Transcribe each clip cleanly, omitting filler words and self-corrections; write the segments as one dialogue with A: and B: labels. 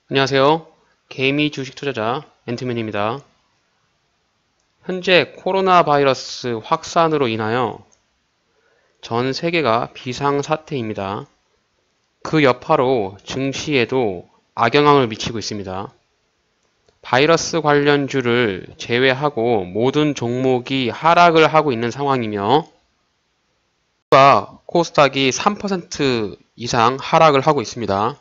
A: 안녕하세요. 개미 주식 투자자 앤트맨입니다. 현재 코로나 바이러스 확산으로 인하여 전 세계가 비상사태입니다. 그 여파로 증시에도 악영향을 미치고 있습니다. 바이러스 관련주를 제외하고 모든 종목이 하락을 하고 있는 상황이며 코스닥이 3% 이상 하락을 하고 있습니다.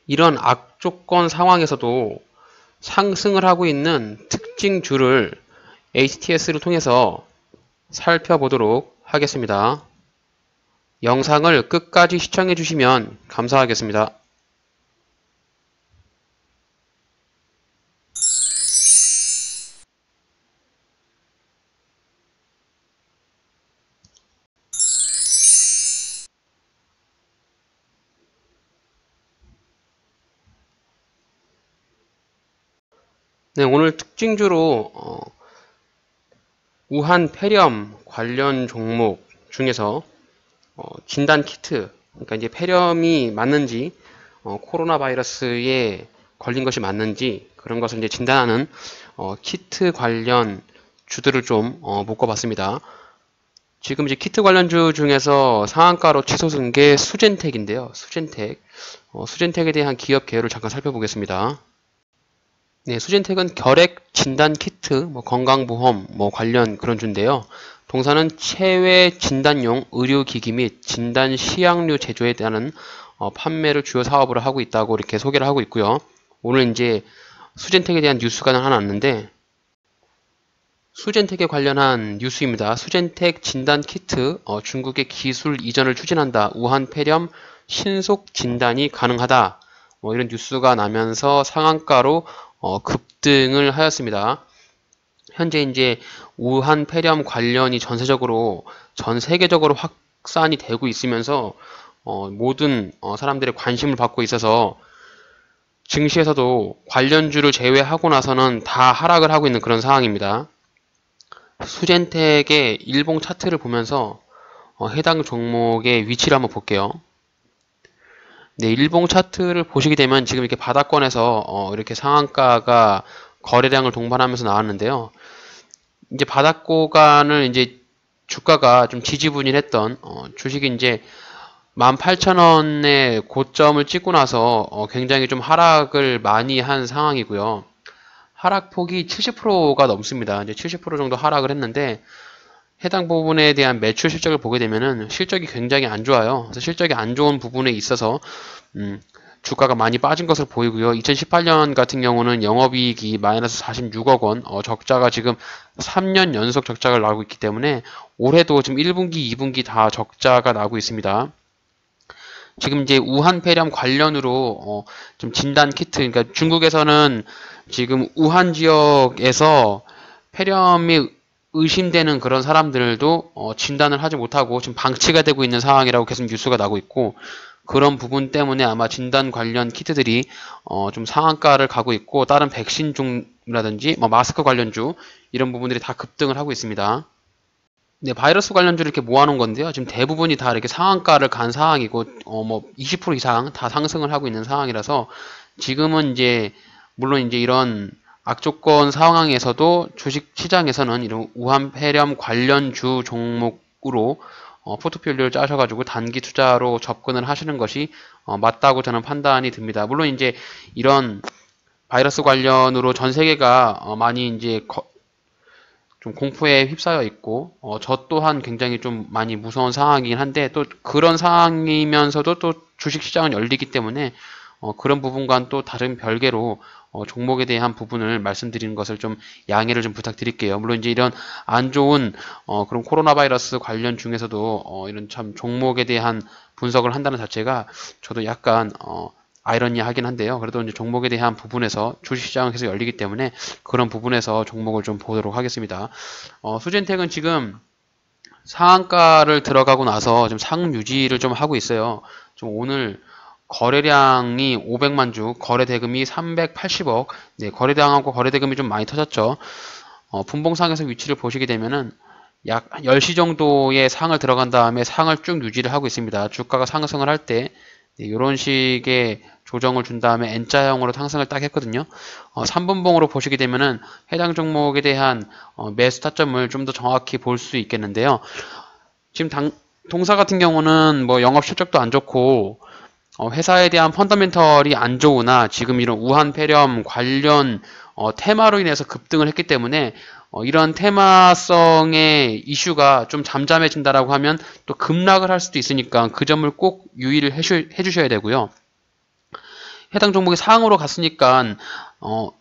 A: 이런 악조건 상황에서도 상승을 하고 있는 특징주를 HTS를 통해서 살펴보도록 하겠습니다. 영상을 끝까지 시청해 주시면 감사하겠습니다. 네, 오늘 특징주로 우한 폐렴 관련 종목 중에서 진단 키트, 그러니까 이제 폐렴이 맞는지 코로나 바이러스에 걸린 것이 맞는지 그런 것을 이제 진단하는 키트 관련 주들을 좀 묶어봤습니다. 지금 이제 키트 관련주 중에서 상한가로 치솟은 게 수젠텍인데요. 수젠텍에 대한 기업 개요를 잠깐 살펴보겠습니다. 네, 수젠텍은 결핵 진단 키트, 건강보험, 관련 그런 주인데요. 동사는 체외 진단용 의료기기 및 진단 시약류 제조에 대한 판매를 주요 사업으로 하고 있다고 이렇게 소개를 하고 있고요. 오늘 이제 수젠텍에 대한 뉴스가 하나 왔는데, 수젠텍에 관련한 뉴스입니다. 수젠텍 진단 키트, 중국의 기술 이전을 추진한다. 우한 폐렴 신속 진단이 가능하다. 이런 뉴스가 나면서 상한가로 급등을 하였습니다. 현재 이제 우한 폐렴 관련이 전 세계적으로 확산이 되고 있으면서 모든 사람들의 관심을 받고 있어서 증시에서도 관련주를 제외하고 나서는 다 하락을 하고 있는 그런 상황입니다. 수젠텍의 일봉 차트를 보면서 해당 종목의 위치를 한번 볼게요. 네, 일봉 차트를 보시게 되면 지금 이렇게 바닥권에서 이렇게 상한가가 거래량을 동반하면서 나왔는데요. 이제 바닥 구간을 이제 주가가 좀 지지부진했던 주식이 이제 18,000원의 고점을 찍고 나서 굉장히 좀 하락을 많이 한 상황이고요. 하락폭이 70%가 넘습니다. 이제 70% 정도 하락을 했는데 해당 부분에 대한 매출 실적을 보게 되면은 실적이 굉장히 안 좋아요. 그래서 실적이 안 좋은 부분에 있어서 주가가 많이 빠진 것을 보이고요. 2018년 같은 경우는 영업이익이 마이너스 46억 원, 적자가 지금 3년 연속 적자가 나고 있기 때문에 올해도 지금 1분기, 2분기 다 적자가 나고 있습니다. 지금 이제 우한 폐렴 관련으로 좀 진단 키트, 그러니까 중국에서는 지금 우한 지역에서 폐렴이 의심되는 그런 사람들도 진단을 하지 못하고 지금 방치가 되고 있는 상황이라고 계속 뉴스가 나고 있고, 그런 부분 때문에 아마 진단 관련 키트들이 좀 상한가를 가고 있고, 다른 백신 종이라든지 마스크 관련주 이런 부분들이 다 급등을 하고 있습니다. 네, 바이러스 관련주를 이렇게 모아놓은 건데요. 지금 대부분이 다 이렇게 상한가를 간 상황이고, 20% 이상 다 상승을 하고 있는 상황이라서 지금은 이제 물론 이제 이런 악조건 상황에서도 주식 시장에서는 이런 우한 폐렴 관련주 종목으로 포트폴리오를 짜셔가지고 단기 투자로 접근을 하시는 것이 맞다고 저는 판단이 듭니다. 물론 이제 이런 바이러스 관련으로 전 세계가 많이 이제 좀 공포에 휩싸여 있고, 저 또한 굉장히 좀 많이 무서운 상황이긴 한데, 또 그런 상황이면서도 또 주식시장은 열리기 때문에 그런 부분과는 또 다른 별개로 종목에 대한 부분을 말씀드리는 것을 좀 양해를 좀 부탁드릴게요. 물론 이제 이런 안 좋은 그런 코로나 바이러스 관련 중에서도 이런 참 종목에 대한 분석을 한다는 자체가 저도 약간 아이러니하긴 한데요. 그래도 이제 종목에 대한 부분에서 주식시장은 계속 열리기 때문에 그런 부분에서 종목을 좀 보도록 하겠습니다. 수젠텍은 지금 상한가를 들어가고 나서 좀 상승 유지를 좀 하고 있어요. 좀 오늘 거래량이 500만 주, 거래 대금이 380억. 네, 거래량하고 거래 대금이 좀 많이 터졌죠. 분봉상에서 위치를 보시게 되면은 약 10시 정도의 상을 들어간 다음에 상을 쭉 유지를 하고 있습니다. 주가가 상승을 할 때 이런 식의 조정을 준 다음에 N자형으로 상승을 딱 했거든요. 3분봉으로 보시게 되면은 해당 종목에 대한 매수 타점을 좀 더 정확히 볼 수 있겠는데요. 지금 동사 같은 경우는 뭐 영업 실적도 안 좋고 회사에 대한 펀더멘털이 안 좋으나 지금 이런 우한 폐렴 관련 테마로 인해서 급등을 했기 때문에 이런 테마성의 이슈가 좀 잠잠해진다라고 하면 또 급락을 할 수도 있으니까 그 점을 꼭 유의를 해주셔야 되고요. 해당 종목이 상으로 갔으니까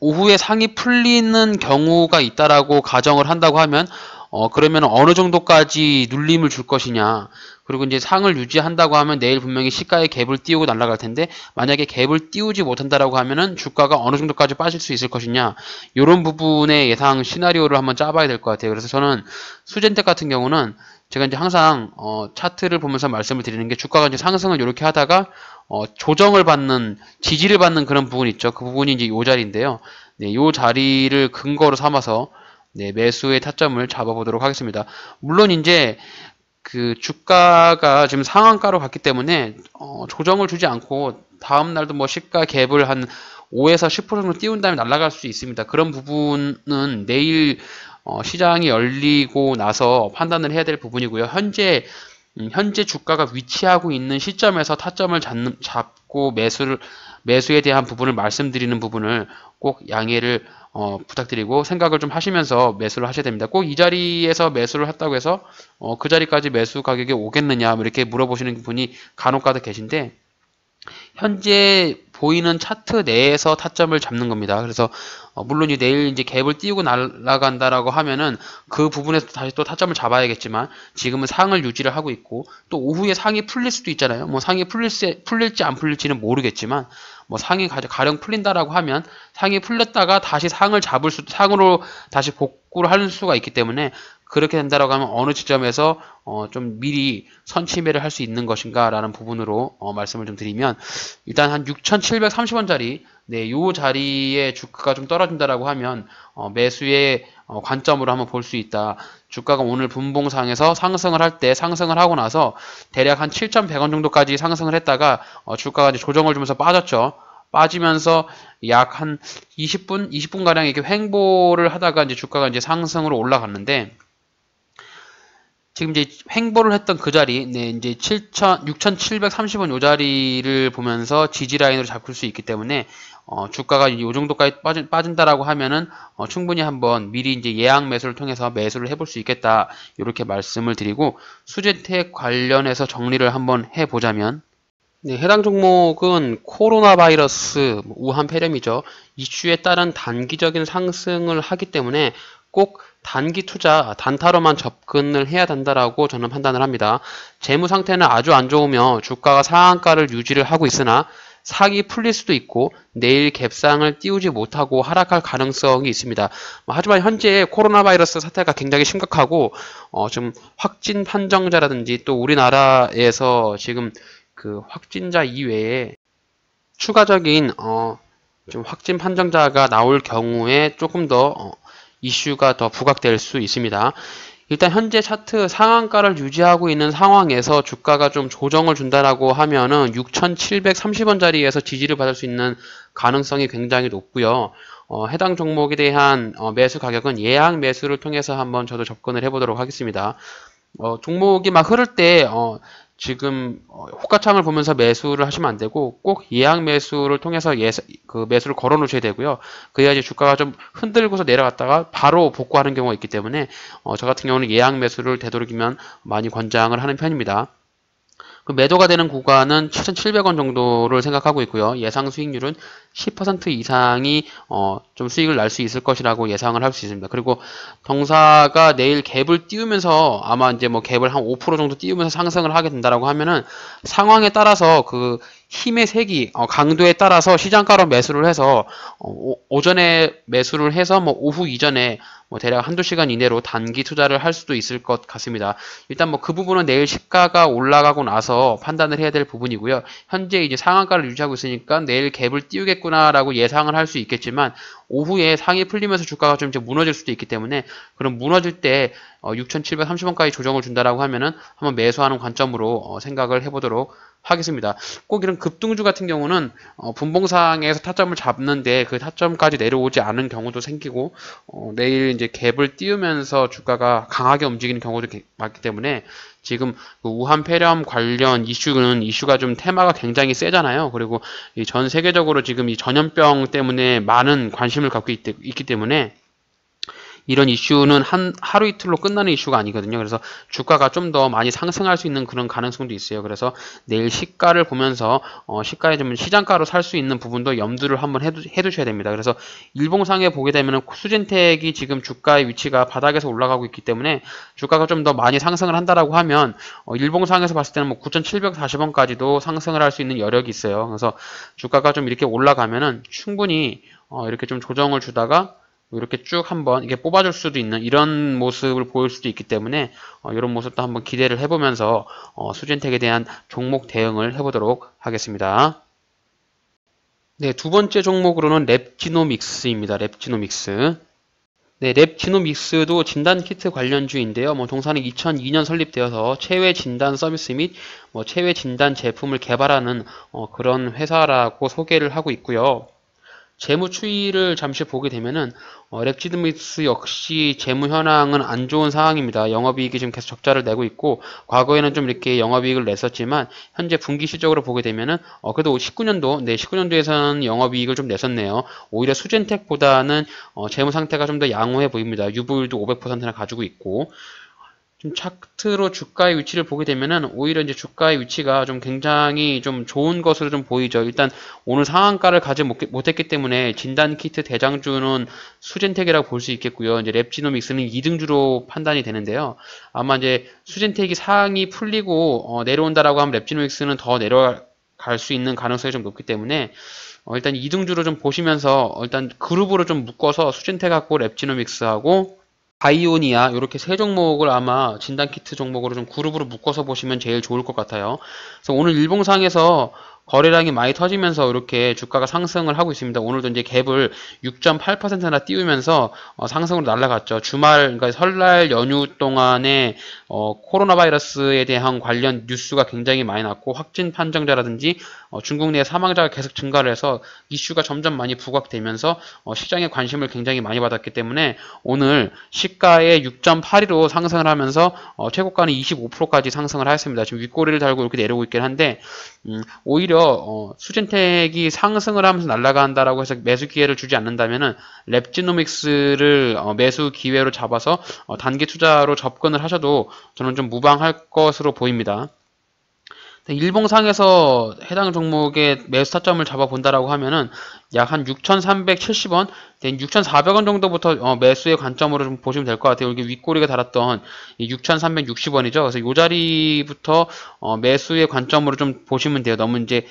A: 오후에 상이 풀리는 경우가 있다라고 가정을 한다고 하면 그러면 어느 정도까지 눌림을 줄 것이냐. 그리고 이제 상을 유지한다고 하면 내일 분명히 시가에 갭을 띄우고 날아갈 텐데 만약에 갭을 띄우지 못한다라고 하면은 주가가 어느 정도까지 빠질 수 있을 것이냐. 이런 부분의 예상 시나리오를 한번 짜봐야 될 것 같아요. 그래서 저는 수젠텍 같은 경우는 제가 이제 항상 차트를 보면서 말씀을 드리는 게 주가가 이제 상승을 이렇게 하다가 조정을 받는 지지를 받는 그런 부분이 있죠. 그 부분이 이제 이 자리인데요. 네, 이 자리를 근거로 삼아서 네, 매수의 타점을 잡아보도록 하겠습니다. 물론 이제 그 주가가 지금 상한가로 갔기 때문에 조정을 주지 않고 다음 날도 뭐 시가 갭을 한 5에서 10% 정도 띄운 다음에 날아갈 수 있습니다. 그런 부분은 내일 시장이 열리고 나서 판단을 해야 될 부분이고요. 현재 주가가 위치하고 있는 시점에서 타점을 잡고 매수에 대한 부분을 말씀드리는 부분을 꼭 양해를 부탁드리고 생각을 좀 하시면서 매수를 하셔야 됩니다. 꼭 이 자리에서 매수를 했다고 해서 그 자리까지 매수 가격이 오겠느냐 뭐 이렇게 물어보시는 분이 간혹가다 계신데 현재 보이는 차트 내에서 타점을 잡는 겁니다. 그래서 물론 내일 이제 갭을 띄우고 날아간다라고 하면은 그 부분에서 다시 또 타점을 잡아야겠지만 지금은 상을 유지를 하고 있고 또 오후에 상이 풀릴 수도 있잖아요. 뭐 상이 풀릴지 안 풀릴지는 모르겠지만 뭐 상이 가령 풀린다라고 하면 상이 풀렸다가 다시 상으로 다시 복구를 할 수가 있기 때문에 그렇게 된다라고 하면 어느 지점에서 좀 미리 선취매를 할 수 있는 것인가 라는 부분으로 말씀을 좀 드리면 일단 한 6,730원짜리 네, 요 자리에 주가가 좀 떨어진다라고 하면 매수의 관점으로 한번 볼 수 있다. 주가가 오늘 분봉상에서 상승을 할 때 상승을 하고 나서 대략 한 7,100원 정도까지 상승을 했다가 주가가 이제 조정을 주면서 빠졌죠. 빠지면서 약 한 20분 가량 이렇게 횡보를 하다가 이제 주가가 이제 상승으로 올라갔는데 지금 이제 횡보를 했던 그 자리, 네, 이제 6,730원 요 자리를 보면서 지지 라인으로 잡을 수 있기 때문에 주가가 이 정도까지 빠진다라고 하면은 충분히 한번 미리 이제 예약 매수를 통해서 매수를 해볼 수 있겠다 이렇게 말씀을 드리고 수제텍 관련해서 정리를 한번 해보자면. 네, 해당 종목은 코로나 바이러스, 우한 폐렴이죠. 이슈에 따른 단기적인 상승을 하기 때문에 꼭 단기 투자, 단타로만 접근을 해야 된다라고 저는 판단을 합니다. 재무 상태는 아주 안 좋으며 주가가 상한가를 유지를 하고 있으나 사기 풀릴 수도 있고 내일 갭상을 띄우지 못하고 하락할 가능성이 있습니다. 하지만 현재 코로나 바이러스 사태가 굉장히 심각하고 좀 확진 판정자라든지 또 우리나라에서 지금 그 확진자 이외에 추가적인 좀 확진 판정자가 나올 경우에 조금 더 이슈가 더 부각될 수 있습니다. 일단 현재 차트 상한가를 유지하고 있는 상황에서 주가가 좀 조정을 준다라고 하면은 6,730원짜리에서 지지를 받을 수 있는 가능성이 굉장히 높고요. 해당 종목에 대한 매수 가격은 예약 매수를 통해서 한번 저도 접근을 해보도록 하겠습니다. 종목이 막 흐를 때 지금 호가창을 보면서 매수를 하시면 안 되고 꼭 예약 매수를 통해서 그 매수를 걸어 놓으셔야 되고요. 그래야지 주가가 좀 흔들고서 내려갔다가 바로 복구하는 경우가 있기 때문에 저 같은 경우는 예약 매수를 되도록이면 많이 권장을 하는 편입니다. 그 매도가 되는 구간은 7,700원 정도를 생각하고 있고요. 예상 수익률은 10% 이상이 좀 수익을 날 수 있을 것이라고 예상을 할 수 있습니다. 그리고 동사가 내일 갭을 띄우면서 아마 이제 뭐 갭을 한 5% 정도 띄우면서 상승을 하게 된다라고 하면은 상황에 따라서 그 힘의 세기, 강도에 따라서 시장가로 매수를 해서 오전에 매수를 해서 뭐 오후 이전에 뭐 대략 한두 시간 이내로 단기 투자를 할 수도 있을 것 같습니다. 일단 뭐 그 부분은 내일 시가가 올라가고 나서 판단을 해야 될 부분이고요. 현재 이제 상한가를 유지하고 있으니까 내일 갭을 띄우겠구나라고 예상을 할 수 있겠지만 오후에 상이 풀리면서 주가가 좀 이제 무너질 수도 있기 때문에 그럼 무너질 때 6,730원까지 조정을 준다라고 하면은 한번 매수하는 관점으로 생각을 해보도록 하겠습니다. 꼭 이런 급등주 같은 경우는 분봉상에서 타점을 잡는데 그 타점까지 내려오지 않은 경우도 생기고 내일 이제 갭을 띄우면서 주가가 강하게 움직이는 경우도 많기 때문에 지금 그 우한 폐렴 관련 이슈가 좀 테마가 굉장히 세잖아요. 그리고 이 전 세계적으로 지금 이 전염병 때문에 많은 관심을 갖고 있기 때문에 이런 이슈는 하루 이틀로 끝나는 이슈가 아니거든요. 그래서 주가가 좀 더 많이 상승할 수 있는 그런 가능성도 있어요. 그래서 내일 시가를 보면서 시가에 좀 시장가로 살 수 있는 부분도 염두를 한번 해두셔야 됩니다. 그래서 일봉상에 보게 되면 수젠텍이 지금 주가의 위치가 바닥에서 올라가고 있기 때문에 주가가 좀 더 많이 상승을 한다라고 하면 일봉상에서 봤을 때는 뭐 9,740원까지도 상승을 할 수 있는 여력이 있어요. 그래서 주가가 좀 이렇게 올라가면은 충분히 이렇게 좀 조정을 주다가 이렇게 쭉 한번 이게 뽑아줄 수도 있는 이런 모습을 보일 수도 있기 때문에 이런 모습도 한번 기대를 해보면서 수젠텍에 대한 종목 대응을 해보도록 하겠습니다. 네, 두 번째 종목으로는 랩지노믹스입니다. 랩지노믹스. 네, 랩지노믹스도 진단키트 관련주인데요. 동사는 2002년 설립되어서 체외 진단 서비스 및 체외 진단 제품을 개발하는 그런 회사라고 소개를 하고 있고요. 재무 추이를 잠시 보게 되면은 랩지노믹스 역시 재무 현황은 안 좋은 상황입니다. 영업이익이 지금 계속 적자를 내고 있고 과거에는 좀 이렇게 영업이익을 냈었지만 현재 분기 실적으로 보게 되면은 그래도 19년도에서는 영업이익을 좀 냈었네요. 오히려 수젠텍보다는 재무 상태가 좀 더 양호해 보입니다. 유보율도 500%나 가지고 있고 좀 차트로 주가의 위치를 보게 되면은 오히려 이제 주가의 위치가 좀 굉장히 좀 좋은 것으로 좀 보이죠. 일단 오늘 상한가를 가지 못했기 때문에 진단키트 대장주는 수젠텍이라고 볼 수 있겠고요. 이제 랩지노믹스는 2등주로 판단이 되는데요. 아마 이제 수젠텍이 상이 풀리고 내려온다라고 하면 랩지노믹스는 더 내려갈 수 있는 가능성이 좀 높기 때문에 일단 2등주로 좀 보시면서 일단 그룹으로 좀 묶어서 수젠텍하고 랩지노믹스하고 바이오니아 이렇게 세 종목을 아마 진단키트 종목으로 좀 그룹으로 묶어서 보시면 제일 좋을 것 같아요. 그래서 오늘 일봉상에서 거래량이 많이 터지면서 이렇게 주가가 상승을 하고 있습니다. 오늘도 이제 갭을 6.8%나 띄우면서 상승으로 날아갔죠. 그러니까 설날 연휴 동안에 코로나 바이러스에 대한 관련 뉴스가 굉장히 많이 났고 확진 판정자라든지 중국 내 사망자가 계속 증가를 해서 이슈가 점점 많이 부각되면서 시장의 관심을 굉장히 많이 받았기 때문에 오늘 시가의 6.82로 상승을 하면서 최고가는 25%까지 상승을 하였습니다. 지금 윗꼬리를 달고 이렇게 내려오고 있긴 한데 오히려 수젠텍이 상승을 하면서 날아간다라고 해서 매수 기회를 주지 않는다면은 랩지노믹스를 매수 기회로 잡아서 단기 투자로 접근을 하셔도 저는 좀 무방할 것으로 보입니다. 일봉상에서 해당 종목의 매수 타점을 잡아본다라고 하면은 약 한 6,370원, 6,400원 정도부터 매수의 관점으로 좀 보시면 될 것 같아요. 이게 윗꼬리가 달았던 6,360원이죠. 그래서 이 자리부터 매수의 관점으로 좀 보시면 돼요. 너무 이제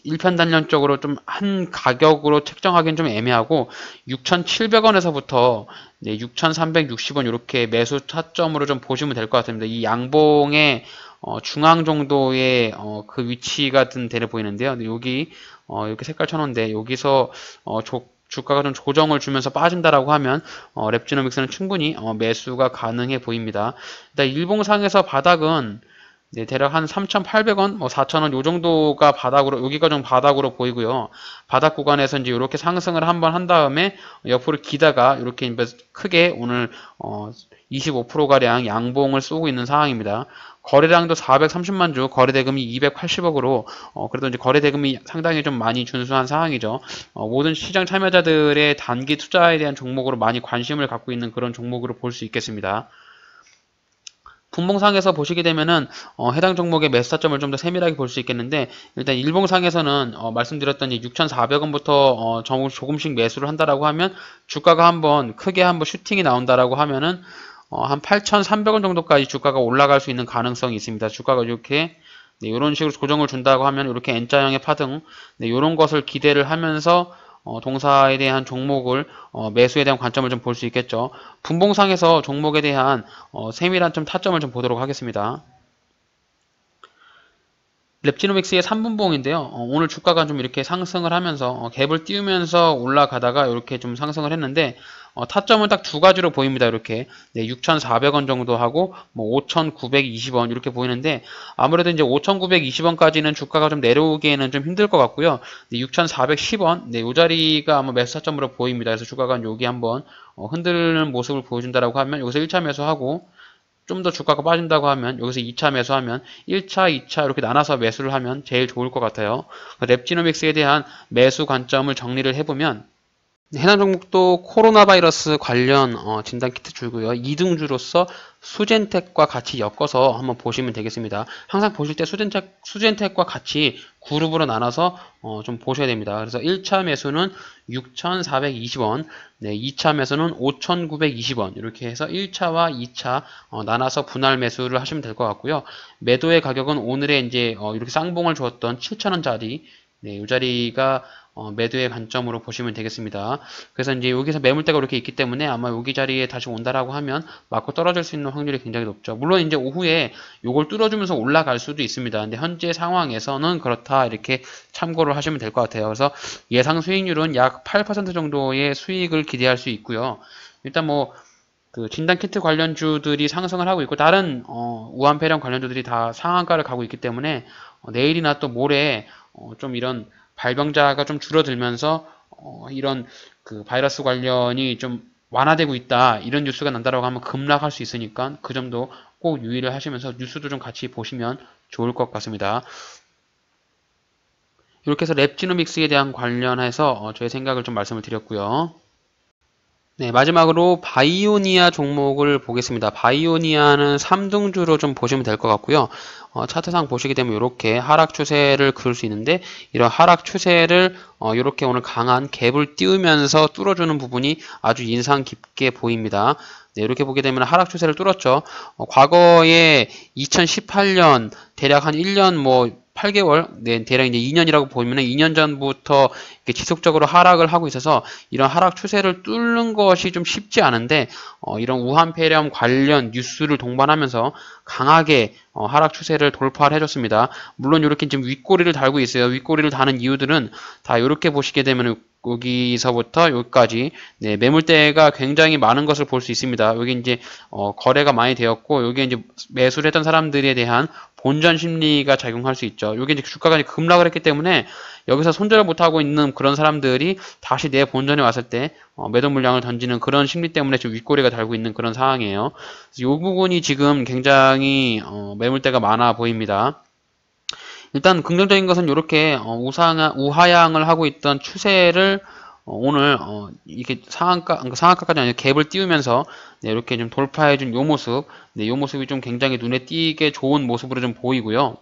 A: 일편단연적으로 좀 한 가격으로 책정하기는 좀 애매하고 6,700원에서부터 6,360원 이렇게 매수 타점으로 좀 보시면 될 것 같습니다. 이 양봉의 중앙 정도의 그 위치가 되려 보이는데요. 여기 이렇게 색깔 켜놓은데 여기서 주가가 좀 조정을 주면서 빠진다라고 하면 랩지노믹스는 충분히 매수가 가능해 보입니다. 일단 일봉상에서 바닥은 대략 한 3,800원, 4,000원 요 정도가 바닥으로 여기가 좀 바닥으로 보이고요. 바닥 구간에서 이제 이렇게 상승을 한번 한 다음에 옆으로 기다가 이렇게 크게 오늘 25%가량 양봉을 쏘고 있는 상황입니다. 거래량도 430만 주, 거래대금이 280억으로 그래도 이제 거래대금이 상당히 좀 많이 준수한 상황이죠. 모든 시장 참여자들의 단기 투자에 대한 종목으로 많이 관심을 갖고 있는 그런 종목으로 볼 수 있겠습니다. 분봉상에서 보시게 되면은 해당 종목의 매수 타점을 좀 더 세밀하게 볼 수 있겠는데 일단 일봉상에서는 말씀드렸던 6,400원부터 조금씩 매수를 한다라고 하면 주가가 한번 크게 한번 슈팅이 나온다라고 하면은 한 8,300원 정도까지 주가가 올라갈 수 있는 가능성이 있습니다. 주가가 이렇게 이런 식으로 조정을 준다고 하면 이렇게 N자형의 파등 이런 것을 기대를 하면서 동사에 대한 종목을 매수에 대한 관점을 좀 볼 수 있겠죠. 분봉상에서 종목에 대한 세밀한 좀 타점을 좀 보도록 하겠습니다. 랩지노믹스의 3분봉인데요. 오늘 주가가 좀 이렇게 상승을 하면서 갭을 띄우면서 올라가다가 이렇게 좀 상승을 했는데 타점은 딱 두 가지로 보입니다. 이렇게 6,400원 정도 하고 뭐 5,920원 이렇게 보이는데 아무래도 이제 5,920원까지는 주가가 좀 내려오기에는 좀 힘들 것 같고요. 6,410원 이 자리가 아마 매수 타점으로 보입니다. 그래서 주가가 여기 한번 흔들리는 모습을 보여준다라고 하면 여기서 1차 매수하고 좀 더 주가가 빠진다고 하면 여기서 2차 매수하면 1차, 2차 이렇게 나눠서 매수를 하면 제일 좋을 것 같아요. 랩지노믹스에 대한 매수 관점을 정리를 해보면 해당 종목도 코로나 바이러스 관련 진단 키트 주고요. 2등주로서 수젠텍과 같이 엮어서 한번 보시면 되겠습니다. 항상 보실 때 수젠텍과 같이 그룹으로 나눠서 좀 보셔야 됩니다. 그래서 1차 매수는 6,420원, 2차 매수는 5,920원 이렇게 해서 1차와 2차 나눠서 분할 매수를 하시면 될 것 같고요. 매도의 가격은 오늘에 이제 이렇게 쌍봉을 주었던 7,000원짜리 이 자리가 매도의 관점으로 보시면 되겠습니다. 그래서 이제 여기서 매물대가 이렇게 있기 때문에 아마 여기 자리에 다시 온다라고 하면 맞고 떨어질 수 있는 확률이 굉장히 높죠. 물론 이제 오후에 요걸 뚫어주면서 올라갈 수도 있습니다. 근데 현재 상황에서는 그렇다 이렇게 참고를 하시면 될 것 같아요. 그래서 예상 수익률은 약 8% 정도의 수익을 기대할 수 있고요. 일단 뭐 그 진단키트 관련주들이 상승을 하고 있고 다른 우한폐렴 관련주들이 다 상한가를 가고 있기 때문에 내일이나 또 모레 좀 이런 발병자가 좀 줄어들면서 이런 그 바이러스 관련이 좀 완화되고 있다 이런 뉴스가 난다라고 하면 급락할 수 있으니까 그 점도 꼭 유의를 하시면서 뉴스도 좀 같이 보시면 좋을 것 같습니다. 이렇게 해서 랩지노믹스에 대한 관련해서 저의 생각을 좀 말씀을 드렸고요. 네, 마지막으로 바이오니아 종목을 보겠습니다. 바이오니아는 3등주로 좀 보시면 될 것 같고요. 차트상 보시게 되면 이렇게 하락 추세를 그을 수 있는데 이런 하락 추세를 이렇게 오늘 강한 갭을 띄우면서 뚫어주는 부분이 아주 인상 깊게 보입니다. 네, 이렇게 보게 되면 하락 추세를 뚫었죠. 과거에 2018년 대략 한 1년 뭐 8개월, 네, 대략 이제 2년이라고 보면 2년 전부터 이렇게 지속적으로 하락을 하고 있어서 이런 하락 추세를 뚫는 것이 좀 쉽지 않은데 이런 우한폐렴 관련 뉴스를 동반하면서 강하게 하락 추세를 돌파를 해줬습니다. 물론 이렇게 지금 윗꼬리를 달고 있어요. 윗꼬리를 다는 이유들은 다 이렇게 보시게 되면 여기서부터 여기까지 네, 매물대가 굉장히 많은 것을 볼 수 있습니다. 여기 이제 거래가 많이 되었고 여기 이제 매수를 했던 사람들에 대한 본전 심리가 작용할 수 있죠. 여기 이제 주가가 이제 급락을 했기 때문에 여기서 손절을 못하고 있는 그런 사람들이 다시 내 본전에 왔을 때 매도 물량을 던지는 그런 심리 때문에 지금 윗꼬리가 달고 있는 그런 상황이에요. 이 부분이 지금 굉장히 매물대가 많아 보입니다. 일단 긍정적인 것은 이렇게 우하향을 하고 있던 추세를 오늘 이렇게 상한가까지 아니라 갭을 띄우면서 네, 이렇게 좀 돌파해준 요 모습, 네, 요 모습이 좀 굉장히 눈에 띄게 좋은 모습으로 좀 보이고요.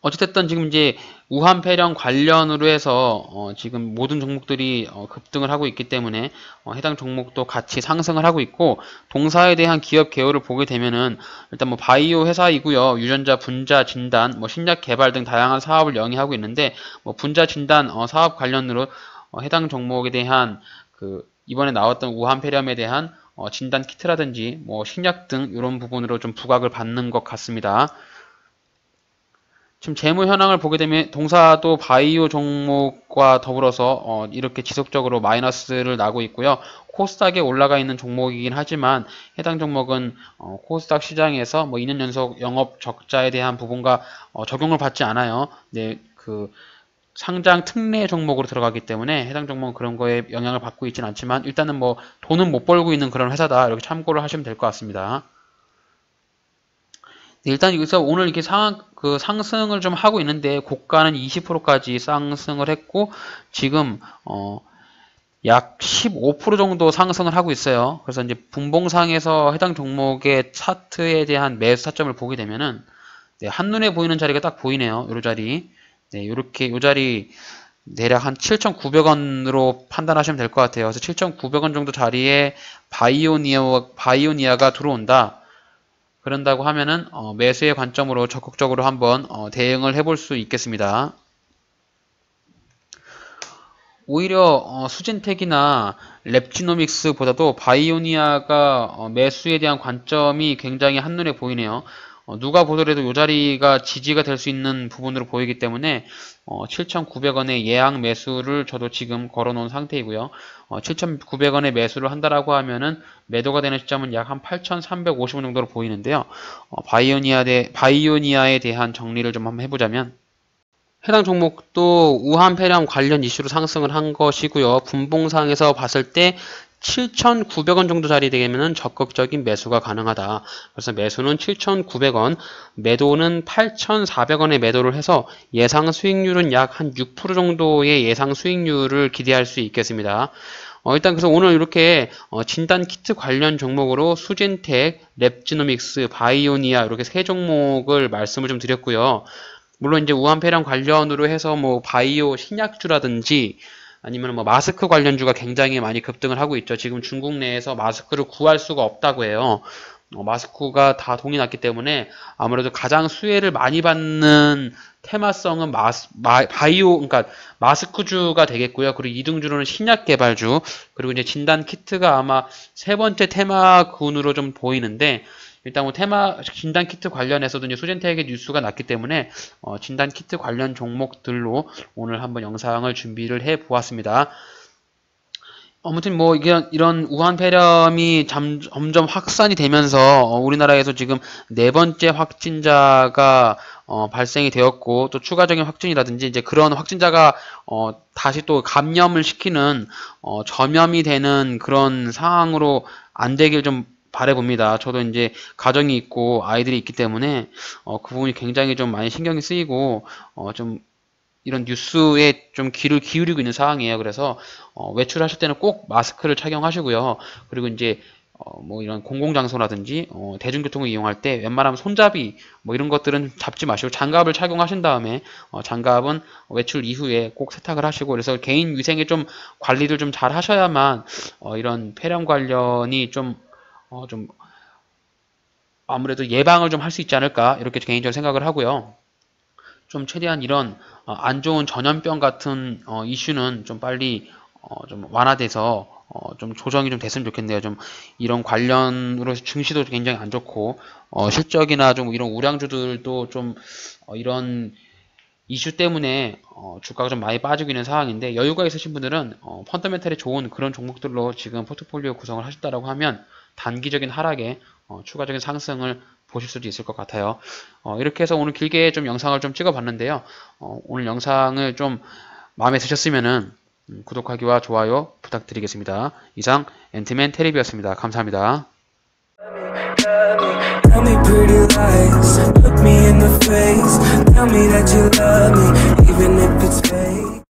A: 어쨌든 지금 이제 우한폐렴 관련으로 해서 지금 모든 종목들이 급등을 하고 있기 때문에 해당 종목도 같이 상승을 하고 있고 동사에 대한 기업 개요를 보게 되면은 일단 뭐 바이오 회사이고요. 유전자 분자 진단, 뭐 신약 개발 등 다양한 사업을 영위하고 있는데 뭐 분자 진단 사업 관련으로 해당 종목에 대한 그 이번에 나왔던 우한폐렴에 대한 진단 키트라든지 뭐 신약 등 이런 부분으로 좀 부각을 받는 것 같습니다. 지금 재무 현황을 보게 되면 동사도 바이오 종목과 더불어서 이렇게 지속적으로 마이너스를 나고 있고요. 코스닥에 올라가 있는 종목이긴 하지만 해당 종목은 코스닥 시장에서 뭐 2년 연속 영업 적자에 대한 부분과 적용을 받지 않아요. 네, 그 상장 특례 종목으로 들어가기 때문에 해당 종목은 그런 거에 영향을 받고 있지는 않지만 일단은 뭐 돈은 못 벌고 있는 그런 회사다 이렇게 참고를 하시면 될 것 같습니다. 네, 일단 여기서 오늘 이렇게 상승을 좀 하고 있는데 고가는 20%까지 상승을 했고 지금 약 15% 정도 상승을 하고 있어요. 그래서 이제 분봉상에서 해당 종목의 차트에 대한 매수 타점을 보게 되면은 네, 한눈에 보이는 자리가 딱 보이네요. 요 자리. 네, 요렇게 요 자리 대략 한 7,900원으로 판단하시면 될 것 같아요. 그래서 7,900원 정도 자리에 바이오니아가 들어온다. 그런다고 하면은 매수의 관점으로 적극적으로 한번 대응을 해볼 수 있겠습니다. 오히려 수진텍이나 랩지노믹스보다도 바이오니아가 매수에 대한 관점이 굉장히 한눈에 보이네요. 누가 보더라도 이 자리가 지지가 될 수 있는 부분으로 보이기 때문에 7,900원의 예약 매수를 저도 지금 걸어 놓은 상태이고요. 7,900원의 매수를 한다라고 하면은 매도가 되는 시점은 약 한 8,350원 정도로 보이는데요. 바이오니아에 대한 정리를 좀 한번 해보자면, 해당 종목도 우한 폐렴 관련 이슈로 상승을 한 것이고요. 분봉상에서 봤을 때 7,900원 정도 자리 되면은 적극적인 매수가 가능하다. 그래서 매수는 7,900원, 매도는 8,400원에 매도를 해서 예상 수익률은 약 한 6% 정도의 예상 수익률을 기대할 수 있겠습니다. 일단 그래서 오늘 이렇게 진단 키트 관련 종목으로 수젠텍, 랩지노믹스, 바이오니아 이렇게 세 종목을 말씀을 좀 드렸고요. 물론 이제 우한 폐렴 관련으로 해서 뭐 바이오 신약주라든지 아니면 뭐 마스크 관련주가 굉장히 많이 급등을 하고 있죠. 지금 중국 내에서 마스크를 구할 수가 없다고 해요. 마스크가 다 동이 났기 때문에 아무래도 가장 수혜를 많이 받는 테마성은 그러니까 마스크주가 되겠고요. 그리고 2등주로는 신약 개발주, 그리고 이제 진단 키트가 아마 세 번째 테마군으로 좀 보이는데, 일단 뭐 진단 키트 관련해서도 이제 수젠텍의 뉴스가 났기 때문에 진단 키트 관련 종목들로 오늘 한번 영상을 준비를 해 보았습니다. 아무튼 뭐 이런 우한 폐렴이 점점 확산이 되면서 우리나라에서 지금 네 번째 확진자가 발생이 되었고, 또 추가적인 확진이라든지 이제 그런 확진자가 다시 또 감염을 시키는 전염이 되는 그런 상황으로 안 되길 좀 바라봅니다. 저도 이제 가정이 있고 아이들이 있기 때문에 그 부분이 굉장히 좀 많이 신경이 쓰이고 좀 이런 뉴스에 좀 귀를 기울이고 있는 상황이에요. 그래서 외출하실 때는 꼭 마스크를 착용하시고요. 그리고 이제 뭐 이런 공공장소라든지 대중교통을 이용할 때 웬만하면 손잡이 뭐 이런 것들은 잡지 마시고 장갑을 착용하신 다음에 장갑은 외출 이후에 꼭 세탁을 하시고, 그래서 개인 위생에 좀 관리를 좀 잘 하셔야만 이런 폐렴 관련이 좀 아무래도 예방을 좀 할 수 있지 않을까, 이렇게 개인적으로 생각을 하고요. 좀 최대한 이런 안 좋은 전염병 같은 이슈는 좀 빨리 좀 완화돼서 좀 조정이 좀 됐으면 좋겠네요. 좀 이런 관련으로 증시도 굉장히 안 좋고 실적이나 좀 이런 우량주들도 좀 이런 이슈 때문에 주가가 좀 많이 빠지고 있는 상황인데, 여유가 있으신 분들은 펀더멘털이 좋은 그런 종목들로 지금 포트폴리오 구성을 하신다라고 하면 단기적인 하락에 추가적인 상승을 보실 수도 있을 것 같아요. 이렇게 해서 오늘 길게 좀 영상을 좀 찍어봤는데요. 오늘 영상을 좀 마음에 드셨으면은 구독하기와 좋아요 부탁드리겠습니다. 이상 앤트맨 테레비였습니다. 감사합니다. Tell me pretty lies, look me in the face, tell me that you love me, even if it's fake.